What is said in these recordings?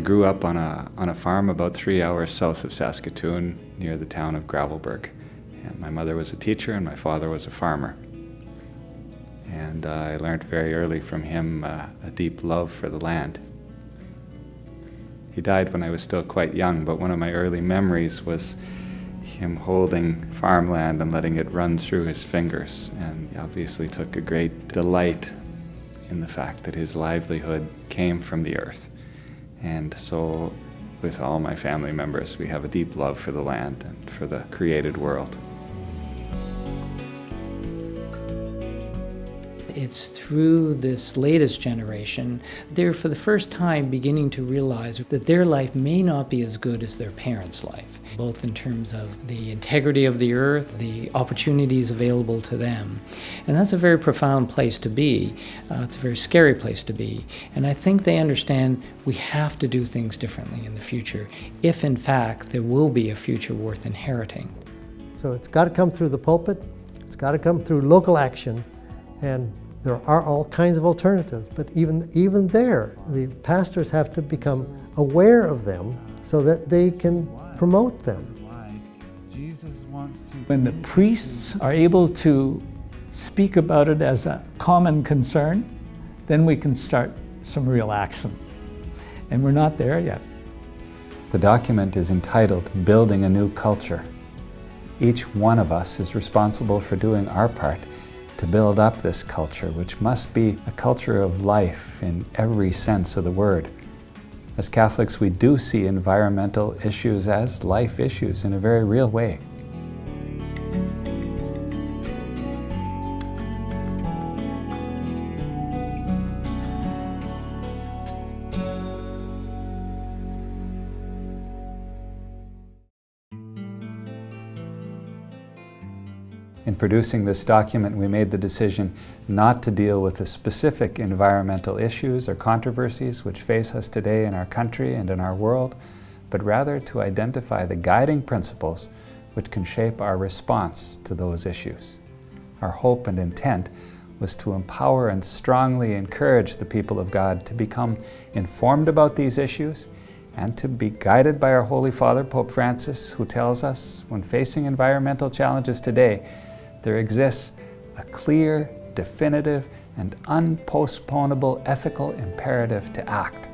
grew up on a farm about 3 hours south of Saskatoon near the town of Gravelbourg. And my mother was a teacher and my father was a farmer. And I learned very early from him a deep love for the land. He died when I was still quite young, but one of my early memories was him holding farmland and letting it run through his fingers. And he obviously took a great delight in the fact that his livelihood came from the earth. And so with all my family members, we have a deep love for the land and for the created world. It's through this latest generation, they're for the first time beginning to realize that their life may not be as good as their parents' life, both in terms of the integrity of the earth, the opportunities available to them. And that's a very profound place to be. It's a very scary place to be. And I think they understand we have to do things differently in the future, if in fact there will be a future worth inheriting. So it's got to come through the pulpit, it's got to come through local action, and there are all kinds of alternatives, but even there, the pastors have to become aware of them so that they can promote them. When the priests are able to speak about it as a common concern, then we can start some real action. And we're not there yet. The document is entitled Building a New Culture. Each one of us is responsible for doing our part to build up this culture, which must be a culture of life in every sense of the word. As Catholics, we do see environmental issues as life issues in a very real way. In producing this document, we made the decision not to deal with the specific environmental issues or controversies which face us today in our country and in our world, but rather to identify the guiding principles which can shape our response to those issues. Our hope and intent was to empower and strongly encourage the people of God to become informed about these issues and to be guided by our Holy Father, Pope Francis, who tells us when facing environmental challenges today, there exists a clear, definitive, and unpostponable ethical imperative to act.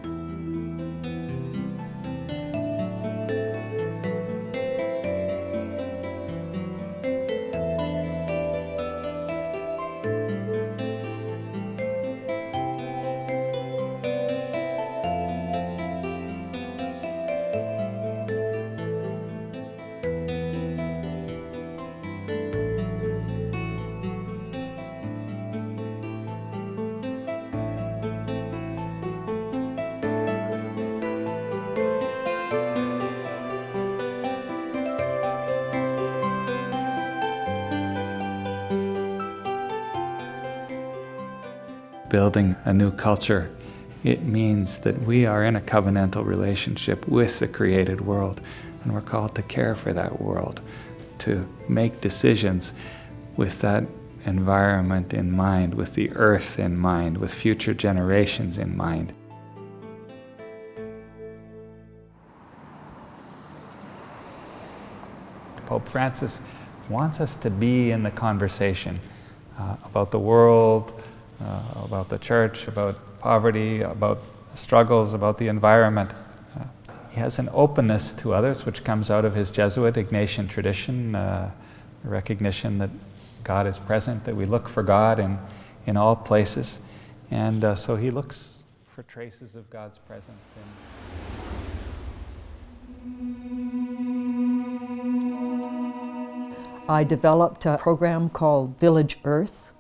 Building a new culture, it means that we are in a covenantal relationship with the created world, and we're called to care for that world, to make decisions with that environment in mind, with the earth in mind, with future generations in mind. Pope Francis wants us to be in the conversation about the world, about the church, about poverty, about struggles, about the environment. He has an openness to others, which comes out of his Jesuit Ignatian tradition, a recognition that God is present, that we look for God in all places. And so he looks for traces of God's presence I developed a program called Village Earth,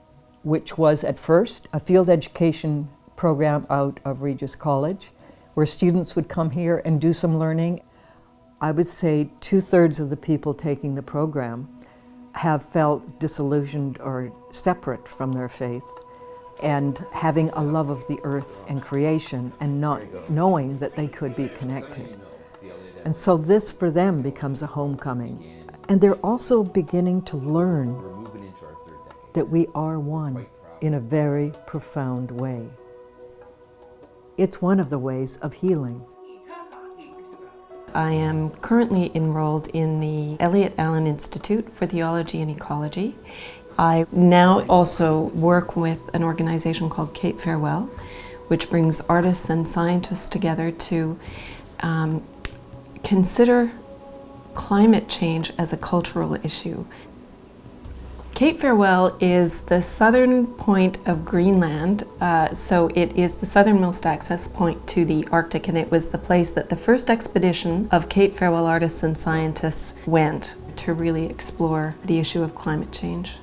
which was at first a field education program out of Regis College, where students would come here and do some learning. I would say 2/3 of the people taking the program have felt disillusioned or separate from their faith, and having a love of the earth and creation and not knowing that they could be connected. And so this for them becomes a homecoming. And they're also beginning to learn that we are one in a very profound way. It's one of the ways of healing. I am currently enrolled in the Elliott Allen Institute for Theology and Ecology. I now also work with an organization called Cape Farewell, which brings artists and scientists together to consider climate change as a cultural issue. Cape Farewell is the southern point of Greenland, so it is the southernmost access point to the Arctic, and it was the place that the first expedition of Cape Farewell artists and scientists went to really explore the issue of climate change.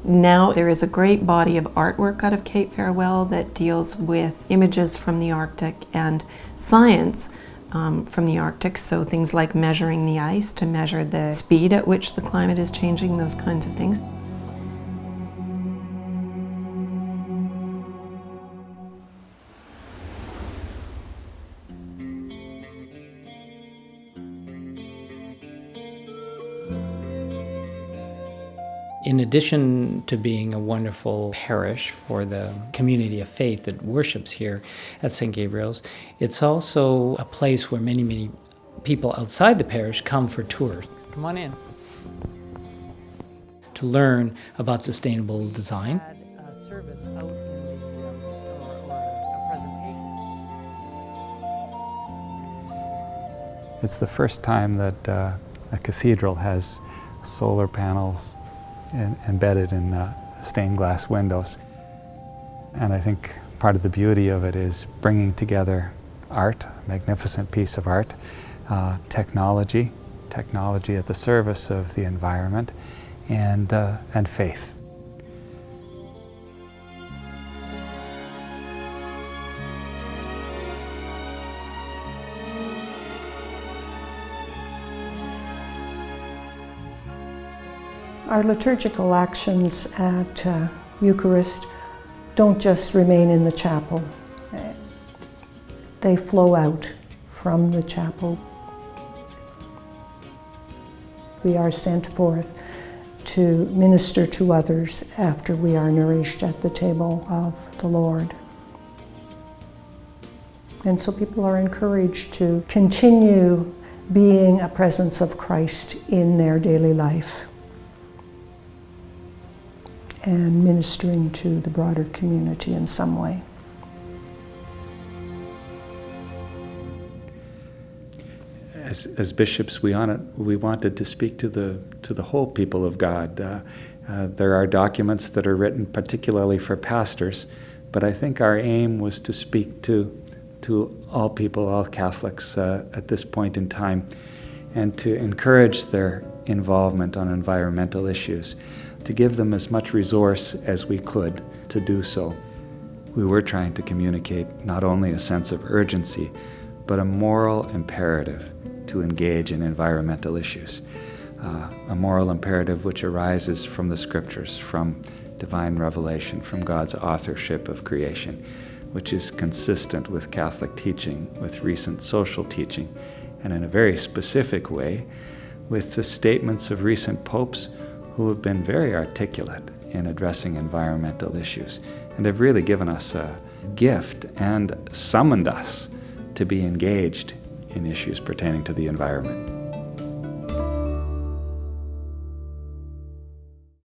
Now there is a great body of artwork out of Cape Farewell that deals with images from the Arctic and science from the Arctic, so things like measuring the ice to measure the speed at which the climate is changing, those kinds of things. In addition to being a wonderful parish for the community of faith that worships here at St. Gabriel's, it's also a place where many people outside the parish come for tours. Come on in. To learn about sustainable design. A service out in or a presentation. It's the first time that a cathedral has solar panels embedded in stained glass windows. And I think part of the beauty of it is bringing together art, a magnificent piece of art, technology at the service of the environment, and faith. Our liturgical actions at Eucharist don't just remain in the chapel. They flow out from the chapel. We are sent forth to minister to others after we are nourished at the table of the Lord. And so people are encouraged to continue being a presence of Christ in their daily life and ministering to the broader community in some way. As bishops, we wanted to speak to the whole people of God. There are documents that are written particularly for pastors, but I think our aim was to speak to all people, all Catholics at this point in time, and to encourage their involvement on environmental issues, to give them as much resource as we could to do so. We were trying to communicate not only a sense of urgency, but a moral imperative to engage in environmental issues. A moral imperative which arises from the Scriptures, from divine revelation, from God's authorship of creation, which is consistent with Catholic teaching, with recent social teaching, and in a very specific way with the statements of recent popes who have been very articulate in addressing environmental issues and have really given us a gift and summoned us to be engaged in issues pertaining to the environment.